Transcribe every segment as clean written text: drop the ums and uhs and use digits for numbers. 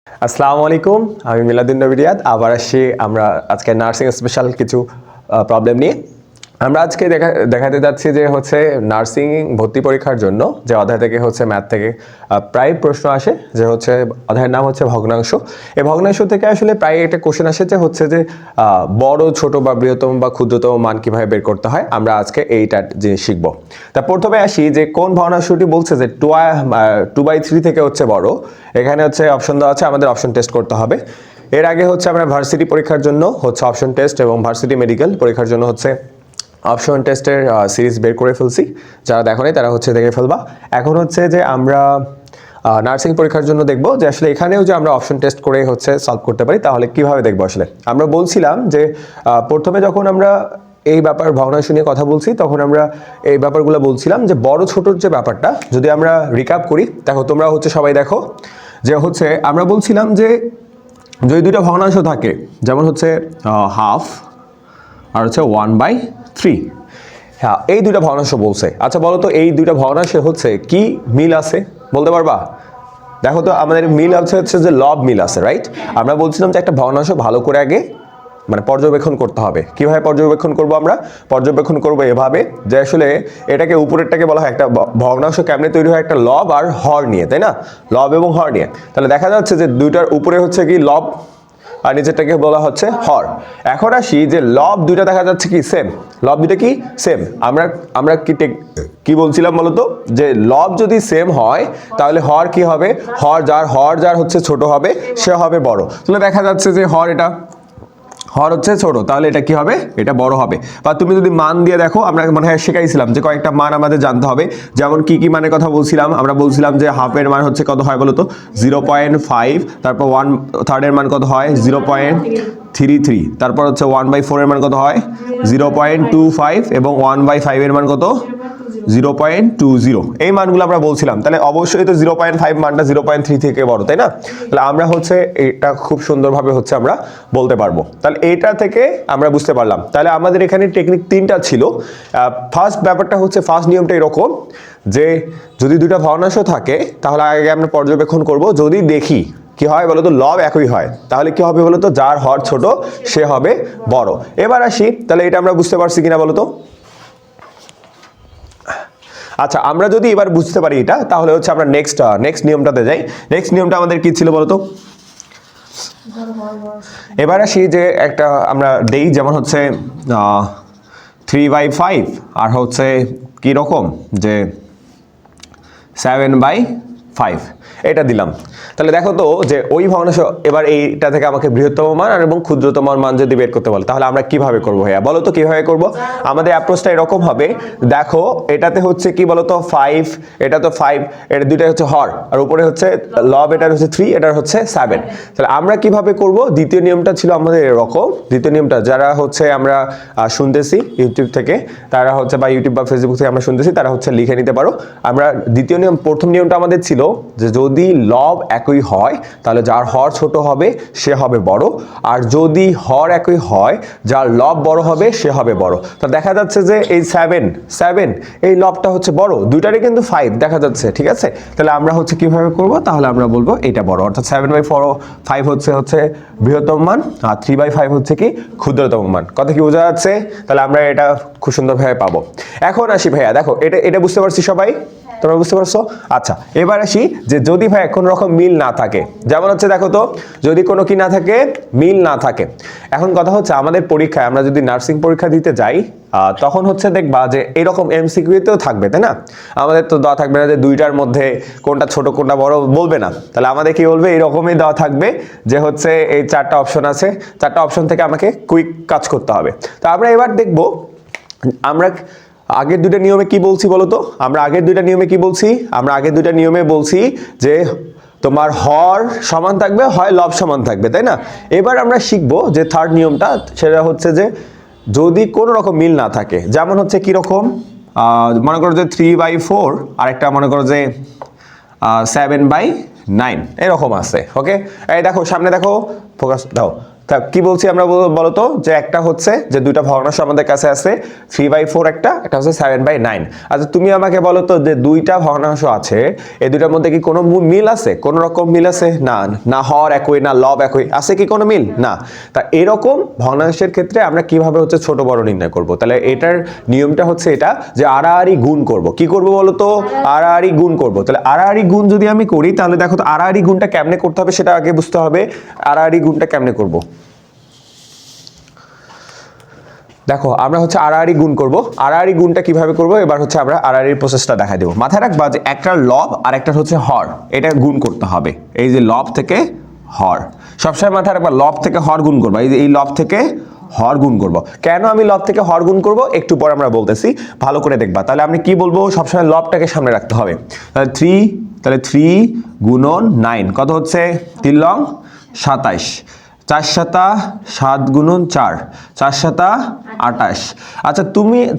আসসালামু আলাইকুম, আমি মিলাদুন নবী রিয়াদ। আবার আসছি আমরা আজকে নার্সিং স্পেশাল কিছু প্রবলেম নিয়ে। আমরা আজকে দেখাতে যাচ্ছি যে হচ্ছে নার্সিং ভর্তি পরীক্ষার জন্য যে অধ্যায় থেকে হচ্ছে ম্যাথ থেকে প্রায় প্রশ্ন আসে, যে হচ্ছে অধ্যায়ের নাম হচ্ছে ভগ্নাংশ। এই ভগ্নাংশ থেকে আসলে প্রায় একটা কোশ্চেন আসে যে হচ্ছে যে বড়, ছোট বা বৃহত্তম বা ক্ষুদ্রতম মান কিভাবে বের করতে হয়। আমরা আজকে এইটা জিনিস শিখবো। তা প্রথমে আসি যে কোন ভগ্নাংশটি বলছে যে 2/3 থেকে হচ্ছে বড়। এখানে হচ্ছে অপশন দেওয়া আছে, আমাদের অপশন টেস্ট করতে হবে। এর আগে হচ্ছে আমরা ভার্সিটি পরীক্ষার জন্য হচ্ছে অপশন টেস্ট এবং ভার্সিটি মেডিকেল পরীক্ষার জন্য হচ্ছে অপশন টেস্টের সিরিজ বের করে ফেলছি। যারা দেখো নাই তারা হচ্ছে দেখে ফেলবা। এখন হচ্ছে যে আমরা নার্সিং পরীক্ষার জন্য দেখবো যে আসলে এখানেও যে আমরা অপশন টেস্ট করে হচ্ছে সলভ করতে পারি, তাহলে কিভাবে দেখবো। আসলে আমরা বলছিলাম যে প্রথমে যখন আমরা এই ব্যাপার ভগ্নাংশ নিয়ে কথা বলছি, তখন আমরা এই ব্যাপারগুলো বলছিলাম যে বড় ছোটোর যে ব্যাপারটা যদি আমরা রিক্যাপ করি, দেখো তোমরা হচ্ছে সবাই দেখো যে হচ্ছে আমরা বলছিলাম যে যদি দুটো ভগ্নাংশ থাকে, যেমন হচ্ছে হাফ আর হচ্ছে 1/3। হ্যাঁ, এই দুইটা ভগ্নাংশ বলছে। আচ্ছা বলো তো এই দুইটা ভগ্নাংশে হচ্ছে কি মিল আছে বলতে পারবা? দেখো তো আমাদের মিল হচ্ছে যে লব মিল আছে, রাইট? আমরা বলছিলাম যে একটা ভগ্নাংশ ভালো করে আগে মানে পর্যবেক্ষণ করতে হবে। কিভাবে পর্যবেক্ষণ করব? আমরা পর্যবেক্ষণ করব এভাবে যে আসলে এটাকে উপরেরটাকে বলা হয় একটা ভগ্নাংশ কেমনে তৈরি হয়, একটা লব আর হর নিয়ে, তাই না? লব এবং হর নিয়ে। তাহলে দেখা যাচ্ছে যে দুইটার উপরে হচ্ছে কি লব আর নিচেরটাকে বলা হচ্ছে হর। এখন আসি যে লব দুইটা দেখা যাচ্ছে কি সেম, লব দুইটা কি সেম। আমরা আমরা কি বলছিলাম বলতো, যে লব যদি সেম হয় তাহলে হর কি হবে? হর যার হচ্ছে ছোট হবে সে হবে বড়। তাহলে দেখা যাচ্ছে যে হর হচ্ছে ছোট, তাহলে এটা কি হবে? এটা বড় হবে। বা তুমি যদি মান দিয়ে দেখো, আমরা মনে হয় শেখাইছিলাম যে কয়েকটা মান আমাদের জানতে হবে। যেমন কি কি মানের কথা বলছিলাম? আমরা বলছিলাম যে হাফের মান হচ্ছে কত হয় বলো তো? 0.5। তারপর 1/3 এর মান কত হয়? 0.33। তারপর হচ্ছে 1/4 এর মান কত হয়? 0.25 এবং 1/5 এর মান কত? 0.20। এই মানগুলো আমরা বলছিলাম। তাহলে অবশ্যই তো 0.5 মানটা 0.3 থেকে বড়, তাই না? তাহলে আমরা হচ্ছে এটা খুব সুন্দরভাবে হচ্ছে আমরা বলতে পারবো। তাহলে এটা থেকে আমরা বুঝতে পারলাম। তাহলে আমাদের এখানে টেকনিক তিনটা ছিল। ফার্স্ট ব্যাপারটা হচ্ছে, ফার্স্ট নিয়মটা এরকম যে যদি দুইটা ভগ্নাংশ থাকে তাহলে আগে আমরা পর্যবেক্ষণ করব। যদি দেখি কি হয় বলতো, লব একই হয়, তাহলে কি হবে বলতো? যার হর ছোট সে হবে বড়। এবার আসি, তাহলে এটা আমরা বুঝতে পারছি কিনা বলতো? আচ্ছা, আমরা যদি এবার বুঝতে পারি এটা, তাহলে হচ্ছে আমরা নেক্সট নিয়মটাতে যাই। নেক্সট নিয়মটা আমাদের কি ছিল বলতো? এবার আসি যে একটা আমরা দেই, যেমন হচ্ছে 3/5 আর হচ্ছে কি রকম যে 7/5 এটা দিলাম। তাহলে দেখো তো যে ওই ভগ্নাংশ, এবার এইটা থেকে আমাকে বৃহত্তম মান আর এবং ক্ষুদ্রতম মান যদি বের করতে বলে, তাহলে আমরা কিভাবে করবো ভাইয়া? বলো তো কিভাবে করব? আমাদের অ্যাপ্রোচটা এরকম হবে। দেখো এটাতে হচ্ছে কি বলতো 5, এটা তো 5, এটা দুইটাই হচ্ছে হর, আর উপরে হচ্ছে লব, এটার হচ্ছে 3, এটার হচ্ছে 7। তাহলে আমরা কিভাবে করব? দ্বিতীয় নিয়মটা ছিল আমাদের এরকম। দ্বিতীয় নিয়মটা যারা হচ্ছে আমরা শুনতেছি ইউটিউব থেকে, তারা হচ্ছে বা ইউটিউব বা ফেসবুক থেকে আমরা শুনতেছি, তারা হচ্ছে লিখে নিতে পারো। আমরা দ্বিতীয় নিয়ম, প্রথম নিয়মটা আমাদের ছিল যে যদি লব একই হয় তাহলে যার হর ছোট হবে সে হবে বড়, আর যদি হর একই হয় যার লব বড় হবে সে হবে বড়। তো দেখা যাচ্ছে যে এই 7 এই লবটা হচ্ছে বড়, দুইটারই কিন্তু 5 দেখা যাচ্ছে, ঠিক আছে? তাহলে আমরা হচ্ছে কিভাবে করব? তাহলে আমরা বলবো এটা বড়, অর্থাৎ 7/5 হচ্ছে বৃহত্তম মান, আর 3/5 হচ্ছে কি ক্ষুদ্রতম মান। কথা কি বোঝা যাচ্ছে? তাহলে আমরা এটা খুব সুন্দরভাবে পাবো। এখন আসি ভাইয়া, দেখো এটা বুঝতে পারছি সবাই? তোমরা বুঝতে পারছো? আচ্ছা, এবার আসি যে যদি ভাই কোনো রকম মিল না থাকে, যেমন হচ্ছে দেখো তো যদি কোনো কি না থাকে, মিল না থাকে। এখন কথা হচ্ছে আমাদের পরীক্ষায়, আমরা যদি নার্সিং পরীক্ষা দিতে যাই, তখন হচ্ছে দেখবা যে এরকম এমসিকিউতেও থাকবে, তাই না? আমাদের তো দেওয়া থাকবে না যে দুইটার মধ্যে কোনটা ছোট কোনটা বড়, বলবে না। তাহলে আমাদের কি বলবে? এরকমই দেওয়া থাকবে যে হচ্ছে এই 4টা অপশন আছে, 4টা অপশন থেকে আমাকে কুইক কাজ করতে হবে। তো আমরা এবার দেখবো আমরা আগের দুইটা নিয়মে কি বলছি বলতো? আমরা আগের দুইটা নিয়মে কি বলছি? আমরা আগের দুইটা নিয়মে বলছি যে তোমার হর সমান থাকবে, হয় লব সমান থাকবে, তাই না? এবার আমরা শিখবো যে থার্ড নিয়মটা, সেটা হচ্ছে যে যদি কোনো রকম মিল না থাকে, যেমন হচ্ছে কি রকম, মনে করো যে 3/4 আর একটা মনে করো যে 7/9 এরকম আছে। ওকে, এই দেখো সামনে দেখো, ফোকাস দাও। তা কি বলছি আমরা বলতো যে একটা হচ্ছে যে দুইটা ভগ্নাংশ আমাদের কাছে আছে 3/4 একটা হচ্ছে 7/9। আচ্ছা তুমি আমাকে বলো তো যে দুইটা ভগ্নাংশ আছে এই দুইটার মধ্যে কি কোনো মিল আছে, কোনো রকম মিল আছে? না, না হর একই না লব একই, আছে কি কোনো মিল? না। তা এরকম ভগ্নাংশের ক্ষেত্রে আমরা কিভাবে হচ্ছে ছোট বড় নির্ণয় করব? তাহলে এটার নিয়মটা হচ্ছে এটা যে আড়াআড়ি গুণ করব। কি করব বলো তো? আড়াআড়ি গুণ করব। তাহলে আড়াআড়ি গুণ যদি আমি করি তাহলে দেখো তো আড়াআড়ি গুণটা কেমনে করতে হবে সেটা আগে বুঝতে হবে। আড়াআড়ি গুণটা কেমনে করব? দেখো আমরা হচ্ছে আড়াআড়ি গুণ করব। আড়াআড়ি গুণটা কিভাবে করব এবার হচ্ছে আমরা আড়াআড়ির প্রসেসটা দেখাই দেব। মাথায় রাখবা যে একটা লব আর একটা হচ্ছে হর, এটা গুণ করতে হবে। এই যে লব থেকে হর, সবসময় মাথায় রাখবা লব থেকে হর গুণ করবা। এই যে এই লব থেকে হর গুণ করব। কেন আমি লব থেকে হর গুণ করব একটু পর আমরা বলতেছি, ভালো করে দেখবা। তাহলে আমি কি বলবো, সবসময় লবটাকে সামনে রাখতে হবে। তাহলে 3 গুণন 9 কত হচ্ছে? 3 লং 27, 4 সাতা 7 গুণন 4, 4 সাতা 28। আচ্ছা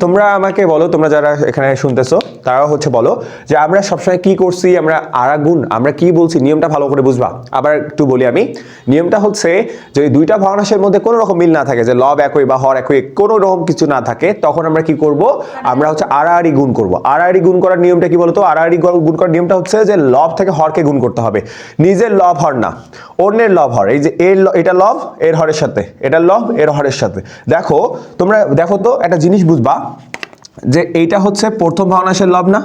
তোমরা আমাকে বলো, তোমরা যারা এখানে শুনতেছো তারা হচ্ছে বলো যে আমরা সবসময় কি করছি, আমরা আড়াগুণ আমরা কি বলছি, নিয়মটা ভালো করে বুঝবা। আবার একটু বলি আমি, নিয়মটা হচ্ছে যে দুইটা ভগ্নাংশের মধ্যে কোনো রকম মিল না থাকে, যে লব একই বা হর একই কোনো রকম কিছু না থাকে, তখন আমরা কি করব, আমরা হচ্ছে আড়াআড়ি গুণ করব। আড়াআড়ি গুণ করার নিয়মটা কি বলতো? আড়াআড়ি গুণ করার নিয়মটা হচ্ছে যে লব থেকে হরকে গুণ করতে হবে, নিজের লব হর না, অন্যের লব হর। এই যে এটা লব এর হরের সাথে, এটা লব এর হরের সাথে। দেখো তোমরা দেখো তো একটা জিনিস বুঝবা যে এইটা হচ্ছে প্রথম ভগ্নাংশের লব না,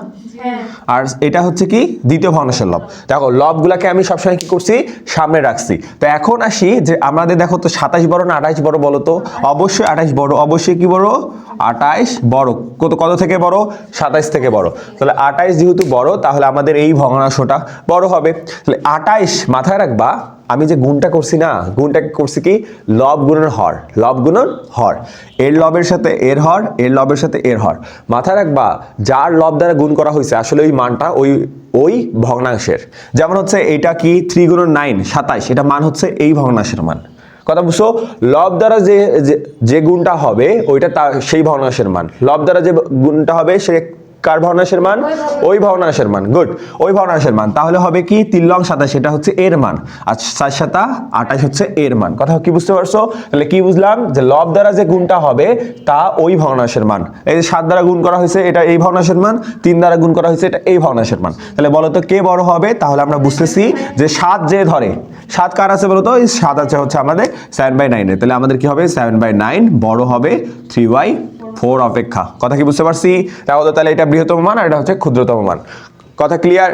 আর এটা হচ্ছে কি দ্বিতীয় ভগ্নাংশের লব। দেখো লবগুলাকে আমি সবসময় কি করছি, সামনে রাখছি। তো এখন আসি যে আমাদের দেখো তো 27 বড় না 28 বড় বলো তো? অবশ্যই 28 বড়। অবশ্যই কি বড়? 28 বড়। কত থেকে বড়? 27 থেকে বড়। তাহলে 28 যেহেতু বড় তাহলে আমাদের এই ভগ্নাংশটা বড় হবে। তাহলে 28 মাথায় রাখবা, আমি যে গুণটা করছি না, গুণটাকে করছি কি লব গুণন হর, লব গুণন হর। এর লবের সাথে এর হর, এর লবের সাথে এর হর। মাথায় রাখবা যার লব দ্বারা গুণ করা হয়েছে আসলে ওই মানটা ওই ভগ্নাংশের। যেমন হচ্ছে এটা কি 3 গুণন 9 27, এটা মান হচ্ছে এই ভগ্নাংশের মান। কথা বুঝছো? লব দ্বারা যে গুণটা হবে ওইটা তার সেই ভগ্নাংশের মান, লব দ্বারা যে গুণটা হবে সে কার ভগ্নাংশের মান? ওই ভগ্নাংশের মান। গুড, ওই ভগ্নাংশের মান। তাহলে হবে কি 3 লং 27, এটা হচ্ছে এর মান, আর 4 সাতা 28 হচ্ছে এর মান। কথা কি বুঝতে পারছো? তাহলে কি বুঝলাম যে লব দ্বারা যে গুণটা হবে তা ওই ভগ্নাংশের মান। এই যে 7 দ্বারা গুণ করা হয়েছে এটা এই ভগ্নাংশের মান, 3 দ্বারা গুণ করা হয়েছে এটা এই ভগ্নাংশের মান। তাহলে বলো তো কে বড় হবে? তাহলে আমরা বুঝতেছি যে 7 যে ধরে, 7 কার আছে বলো তো? এই 7 আছে হচ্ছে আমাদের 7/9 এর। তাহলে আমাদের কি হবে? 7/9 বড় হবে 3/4 অপেক্ষা। কথা কি বুঝতে পারছি? তাহলে এটা বৃহত্তম মান আর এটা হচ্ছে ক্ষুদ্রতম মান। কথা ক্লিয়ার?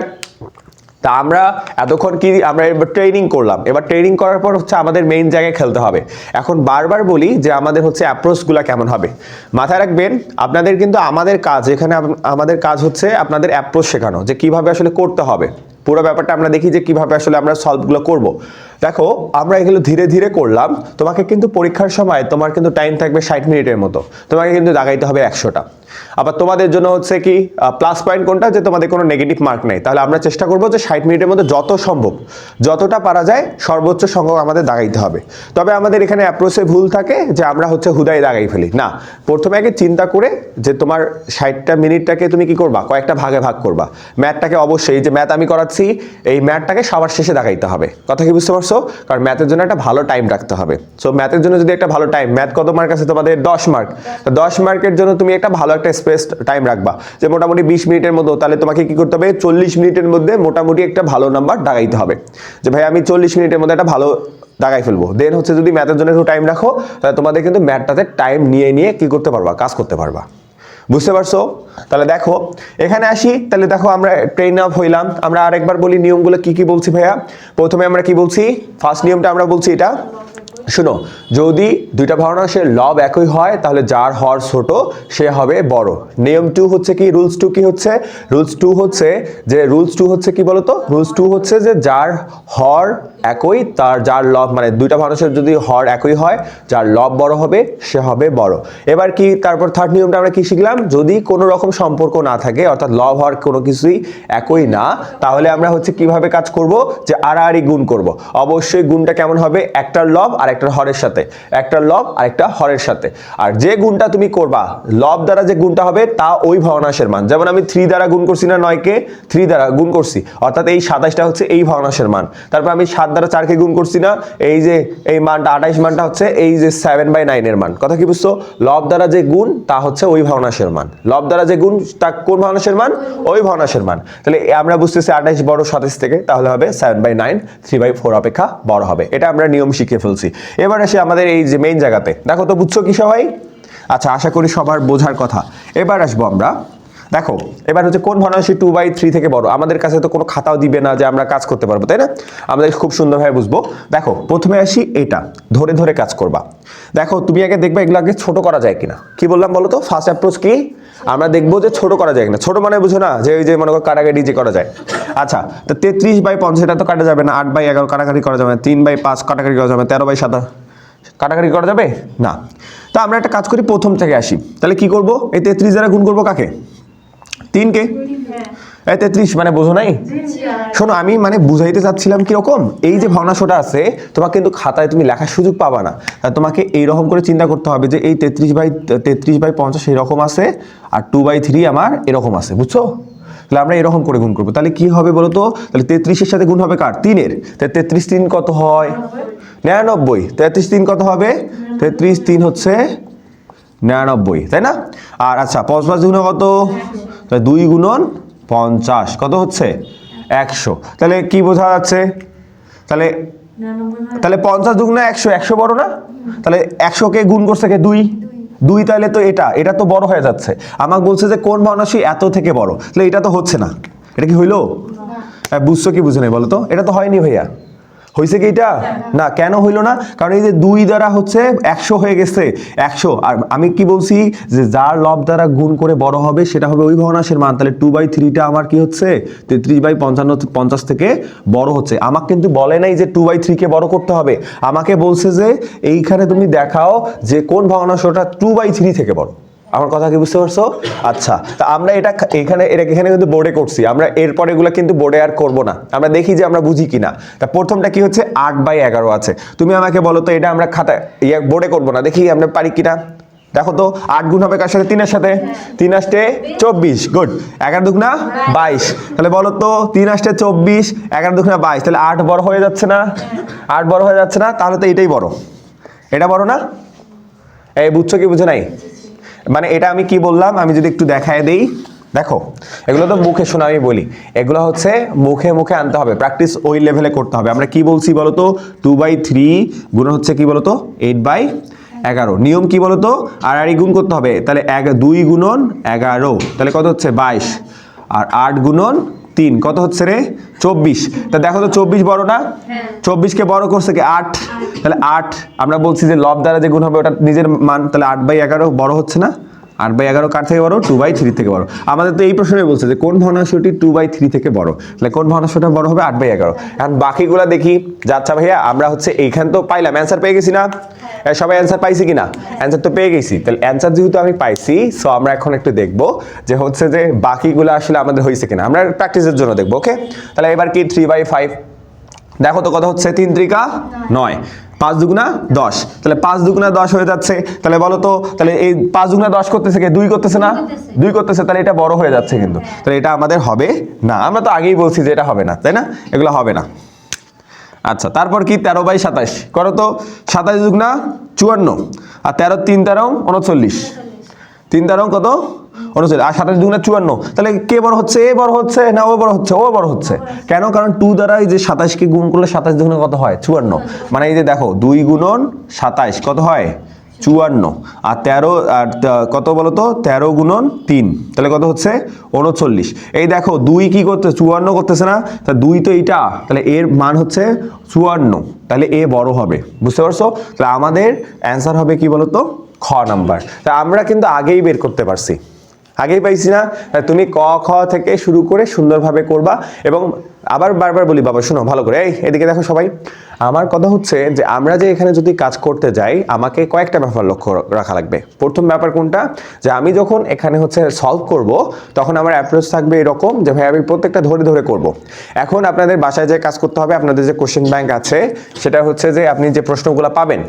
তা আমরা এতক্ষণ কি আমরা এবার ট্রেনিং করলাম। এবার ট্রেনিং করার পর হচ্ছে আমাদের মেইন জায়গায় খেলতে হবে। এখন বারবার বলি যে আমাদের হচ্ছে অ্যাপ্রোচগুলো কেমন হবে। মাথায় রাখবেন আপনাদের কিন্তু আমাদের কাজ এখানে, আমাদের কাজ হচ্ছে আপনাদের অ্যাপ্রোচ শেখানো, যে কিভাবে আসলে করতে হবে। পুরো ব্যাপারটা আমরা দেখি যে কিভাবে আসলে আমরা সলভগুলো করব। দেখো আমরা এগুলো ধীরে ধীরে করলাম। তোমাকে কিন্তু পরীক্ষার সময় তোমার কিন্তু টাইম থাকবে 60 মিনিটের মতো, তোমাকে কিন্তু দাগাইতে হবে 100টা। আবার তোমাদের জন্য হচ্ছে কি প্লাস পয়েন্ট কোনটা, যে তোমাদের কোনো নেগেটিভ মার্ক নেই। তাহলে আমরা চেষ্টা করবো যে 60 মিনিটের মধ্যে যত সম্ভব, যতটা পারা যায় সর্বোচ্চ সংখ্যক আমাদের দাগাইতে হবে। তবে আমাদের এখানে অ্যাপ্রোচে ভুল থাকে যে আমরা হচ্ছে হুদাই দাগাই ফেলি না। প্রথমে আগে চিন্তা করে যে তোমার 60টা মিনিটটাকে তুমি কি করবা, কয়েকটা ভাগে ভাগ করবা। ম্যাথটাকে অবশ্যই, যে ম্যাথ আমি করাচ্ছি এই ম্যাথটাকে সবার শেষে দাগাইতে হবে। কথা কি বুঝতে পারছো? কারণ ম্যাথের জন্য একটা ভালো টাইম রাখতে হবে। সো ম্যাথের জন্য যদি একটা ভালো টাইম, ম্যাথ কত মার্ক আছে তোমাদের? 10 মার্ক। তো 10 মার্কের জন্য তুমি একটা ভালো একটা স্পেস টাইম রাখবা, যে মোটামুটি 20 মিনিটের মতো। তাহলে তোমাকে কি করতে হবে? 40 মিনিটের মধ্যে মোটামুটি একটা ভালো নাম্বার দাগাইতে হবে, যে ভাই আমি 40 মিনিটের মধ্যে একটা ভালো দাগাই ফেলবো। দেন হচ্ছে যদি ম্যাথের জন্য একটু টাইম রাখো তাহলে তোমাদের কিন্তু ম্যাথটাতে টাইম নিয়ে কি করতে পারবা, কাজ করতে পারবা। বুঝতে পারছো? তাহলে দেখো এখানে আসি। তাহলে দেখো আমরা ট্রেন আপ হইলাম। আমরা আরেকবার বলি নিয়মগুলো কি কি বলছি ভাইয়া। প্রথমে আমরা কি বলছি? ফার্স্ট নিয়মটা আমরা বলছি এটা শুনো, যদি দুইটা ভগ্নাংশের লব একই হয় তাহলে যার হর ছোট সে হবে বড়। নিয়ম 2 হচ্ছে কি, রুলস 2 কি হচ্ছে? রুলস 2 হচ্ছে কি বলতো? রুলস 2 হচ্ছে যে যার হর একই তার যার লব, মানে দুইটা ভগ্নাংশের যদি হর একই হয় যার লব বড় হবে সে হবে বড়। এবার কি তারপর থার্ড নিয়মটা আমরা কি শিখলাম? যদি কোনো রকম সম্পর্ক না থাকে, অর্থাৎ লব হর কোনো কিছুই একই না, তাহলে আমরা হচ্ছে কিভাবে কাজ করব, যে আড়াআড়ি গুণ করব। অবশ্যই গুণটা কেমন হবে? একটার লব আর একটার হরের সাথে, একটার লব আর একটা হরের সাথে। আর যে গুণটা তুমি করবা লব দ্বারা যে গুণটা হবে তা ওই ভগ্নাংশের মান। যেমন আমি 3 দ্বারা গুণ করছি না 9 কে, 3 দ্বারা গুণ করছি, অর্থাৎ এই 27টা হচ্ছে এই ভগ্নাংশের মান। তারপর আমি 7 7 দ্বারা 4 কে গুণ করছি না, এই যে এই মানটা 28 মানটা হচ্ছে এই যে 7/9 এর মান। কথা কি বুঝছো? লব দ্বারা যে গুণ তা হচ্ছে ওই ভগ্নাংশের মান, লব দ্বারা যে গুণ তা কোন ভগ্নাংশের মান? ওই ভগ্নাংশের মান। তাহলে আমরা বুঝতেছি 28 বড় 27 থেকে, তাহলে হবে 7/9 3/4 অপেক্ষা বড় হবে। এটা আমরা নিয়ম শিখে ফেলছি। এবার আসি আমাদের এই যে মেইন জায়গাতে, দেখো তো বুঝছো কি সবাই? আচ্ছা, আশা করি সবার বোঝার কথা। এবার আসবো আমরা, দেখো এবার হচ্ছে কোন ভগ্নাংশ 2/3 থেকে বড়। আমাদের কাছে তো কোনো খাতাও দিবে না যে আমরা কাজ করতে পারবো, তাই না? আমাদের খুব সুন্দরভাবে বুঝবো। দেখো প্রথমে আসি, এটা ধরে ধরে কাজ করবা। দেখো তুমি আগে দেখবা এগুলো আগে ছোট করা যায় কিনা। কি বললাম বলো তো? ফার্স্ট অ্যাপ্রোচ কি? আমরা দেখবো যে ছোট করা যায় কিনা। ছোট মানে বুঝো না যে ওই যে মনে করো কাটাকাটি যে করা যায়। আচ্ছা, তো 33/50 এটা তো কাটা যাবে না, 8/11 কাটাকাটি করা যাবে না, 3/5 কাটাকাটি করা যাবে না, 13/7 কাটাকাটি করা যাবে না। তা আমরা একটা কাজ করি, প্রথম থেকে আসি। তাহলে কি করব? এই 33 দ্বারা গুণ করবো কাকে? 3 কে। এই 33 মানে বোঝো নাই? শোনো, আমি মানে বুঝাইতে চাচ্ছিলাম কিরকম, এই যে ভগ্নাংশটা আছে তোমাকে কিন্তু খাতায় তুমি লেখার সুযোগ পাবা না। তোমাকে এইরকম করে চিন্তা করতে হবে যে এই 33/50 এরকম আছে, আর 2/3 আমার এরকম আছে, বুঝছো? তাহলে আমরা এরকম করে গুণ করবো। তাহলে কি হবে বলো তো? তাহলে 33-এর সাথে গুণ হবে কার? 3-এর। 33 কত হয়? 99। 33 কত হবে? 33 হচ্ছে 99, তাই না? আর আচ্ছা, 5 গুণ কত? 2 গুণন 50 কত হচ্ছে? 100। তাহলে কি বোঝা যাচ্ছে? তাহলে 50 দুগুণে 100, 100 বড় না? তাহলে 100 কে গুণ করছে কে? 2। তাহলে তো এটা তো বড় হয়ে যাচ্ছে। আমাকে বলছে যে কোন ভগ্নাংশ এত থেকে বড়, তাহলে এটা তো হচ্ছে না। এটা কি হইলো? বুঝছো কি বুঝে নাই বলো তো? এটা তো হয়নি ভাইয়া। হয়েছে কি এটা? না। কেন হইলো না? কারণ এই যে 2 দ্বারা হচ্ছে 100 হয়ে গেছে, 100। আর আমি কি বলছি যে যার লব দ্বারা গুণ করে বড় হবে সেটা হবে ওই ভগ্নাংশের মান। তাহলে 2/3টা আমার কি হচ্ছে? 33/50 থেকে বড় হচ্ছে। আমাকে কিন্তু বলে নাই যে 2/3 কে বড় করতে হবে, আমাকে বলছে যে এইখানে তুমি দেখাও যে কোন ভগ্নাংশটা 2/3 থেকে বড়। আমার কথা কি বুঝতে পারছো? আচ্ছা, তা আমরা এটা এখানে কিন্তু বোর্ডে করছি, আমরা এরপর এগুলো কিন্তু বোর্ডে আর করব না। আমরা দেখি যে আমরা বুঝি কিনা। তা প্রথমটা কি হচ্ছে? 8/11 আছে। তুমি আমাকে বলো তো, এটা আমরা খাতায় বোর্ডে করব না, দেখি আমরা পারি কিনা। দেখো তো, 8 গুণ হবে কার সাথে? 3-এর সাথে। 3 8 24, গুড। 11 দুগুণা 22। তাহলে বলো তো, 3 8 24, 11 দুগুণা 22, তাহলে 8 বড় হয়ে যাচ্ছে না? 8 বড় হয়ে যাচ্ছে না? তাহলে তো এটাই বড়। এটা বড় না? এই বুঝছো কি বুঝে নাই? মানে এটা আমি কি বললাম, আমি যদি একটু দেখায় দেই। দেখো, এগুলো তো মুখে শোনা, আমি বলি এগুলো হচ্ছে মুখে মুখে আনতে হবে, প্র্যাকটিস ওই লেভেলে করতে হবে। আমরা কি বলছি বলতো? 2/3 গুণ হচ্ছে কি বলতো? 8/11। নিয়ম কি বলতো? আর গুণ করতে হবে। তাহলে 2 গুণন 11, তাহলে কত হচ্ছে? 22। আর 8 গুণন 3 কত হচ্ছে রে? 24। তা দেখো তো 24 বড় না? 24 কে বড় করছে কি? 8। তাহলে 8 আমরা বলছি যে লব দ্বারা যে গুণ হবে ওটা নিজের মান, তাহলে 8/11 বড় হচ্ছে না? 8/11 কার থেকে বড়? 2/3 থেকে বড়। আমাদের তো এই প্রশ্নে বলছে যে কোন ভগ্নাংশটি 2/3 থেকে বড়, তাহলে কোন ভগ্নাংশটা বড় হবে? 8/11। এখন বাকিগুলা দেখি। আচ্ছা ভাইয়া, আমরা হচ্ছে এইখান তো পাইলাম, অ্যান্সার পেয়ে গেছি না? সবাই অ্যান্সার পাইছি কিনা? অ্যান্সার তো পেয়ে গেছি। তাহলে অ্যান্সার যেহেতু আমি পাইছি, সো আমরা এখন একটু দেখবো যে হচ্ছে যে বাকিগুলো আসলে আমাদের হয়েছে কিনা, আমরা প্র্যাকটিসের জন্য দেখবো। ওকে, তাহলে এবার কি 3/5। দেখো তো কত হচ্ছে? 3 3 9, 5 দুগুণা 10। তাহলে 5 দুগুণা 10 হয়ে যাচ্ছে। তাহলে বলো তো, তাহলে এই 5 দুগুণা 10 করতেছে কে? 2 করতেছে না? 2 করতেছে। তাহলে এটা বড় হয়ে যাচ্ছে কিন্তু। তাহলে এটা আমাদের হবে না। আমরা তো আগেই বলছি যে এটা হবে না, তাই না? এগুলো হবে না। আচ্ছা, তারপর কি? 13/27 করো তো। 27 দুগুণা 54, আর 13 3 13 39, 3 13 কত? 39, আর 27 দুগুণা 54। তাহলে কে বড় হচ্ছে? এ বড় হচ্ছে না ও বড় হচ্ছে? ও বড় হচ্ছে। কেন? কারণ 2 দ্বারা এই যে 27 কে গুণ করলে 27 দুগুণে কত হয়? 54। মানে এই যে দেখো 2 গুণন 27 কত হয়? 54। আর 13 আর কত বলো তো? 13 গুণন 3, তাহলে কত হচ্ছে? 39। এই দেখো 2 কি করতে? 54 করতেছে না? তা 2 তো এইটা, তাহলে এর মান হচ্ছে 54, তাহলে এ বড় হবে। বুঝতে পারছো? তাহলে আমাদের অ্যান্সার হবে কি বলতো? খ নাম্বার। তা আমরা কিন্তু আগেই বের করতে পারছি, আগেই পাইছি না? তুমি ক খ থেকে শুরু করে সুন্দরভাবে করবা। এবং আবার বারবার বলি বাবা শোনো ভালো করে, এই এদিকে দেখো সবাই। আমার কথা হচ্ছে যে আমরা যে এখানে যদি কাজ করতে যাই, আমাকে কয়েকটা ব্যাপার লক্ষ্য রাখা লাগবে। প্রথম ব্যাপার কোনটা? যে আমি যখন এখানে হচ্ছে সলভ করব, তখন আমার অ্যাপ্রোচ থাকবে এরকম যে ভাই আমি প্রত্যেকটা ধরে ধরে করব। এখন আপনাদের বাসায় যে কাজ করতে হবে, আপনাদের যে কোশ্চেন ব্যাংক আছে, সেটা হচ্ছে যে আপনি যে প্রশ্নগুলো পাবেন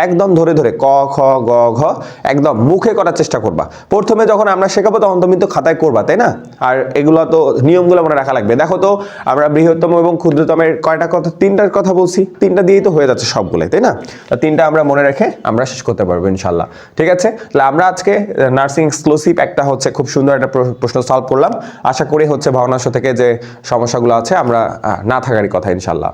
একদম ধরে ধরে ক খ গ ঘ একদম মুখে করার চেষ্টা করবা। প্রথমে যখন আমরা শেখাবো তখন তুমি তো খাতায় করবা, তাই না? আর এগুলো তো নিয়মগুলো মনে রাখা লাগবে। দেখো তো আমরা বৃহত্তম এবং ক্ষুদ্রতমের কয়টা কথা, তিনটার কথা বলছি, তিনটা দিয়েই তো হয়ে যাচ্ছে সবগুলোই, তাই না? তো তিনটা আমরা মনে রেখে আমরা শেষ করতে পারবো ইনশাল্লাহ। ঠিক আছে, তাহলে আমরা আজকে নার্সিং এক্সক্লুসিভ একটা হচ্ছে খুব সুন্দর একটা প্রশ্ন সলভ করলাম। আশা করি হচ্ছে ভগ্নাংশ থেকে যে সমস্যাগুলো আছে আমরা না থাকারই কথা ইনশাল্লাহ।